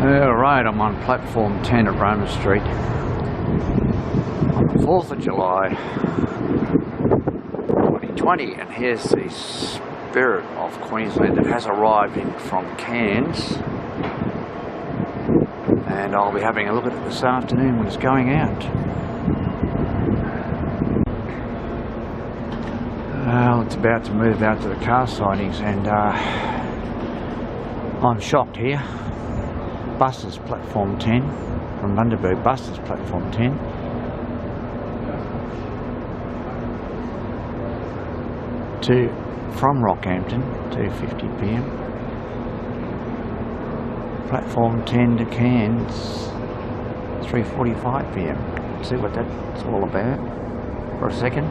Alright, I'm on platform 10 at Roma Street on the 4th of July 2020, and here's the Spirit of Queensland that has arrived in from Cairns, and I'll be having a look at it this afternoon when it's going out. Well, it's about to move out to the car sidings, and I'm shocked here. Buses platform 10 from Bundaberg, buses platform 10. From Rockhampton, 2:50 PM. Platform 10 to Cairns, 3:45 PM. See what that's all about for a second.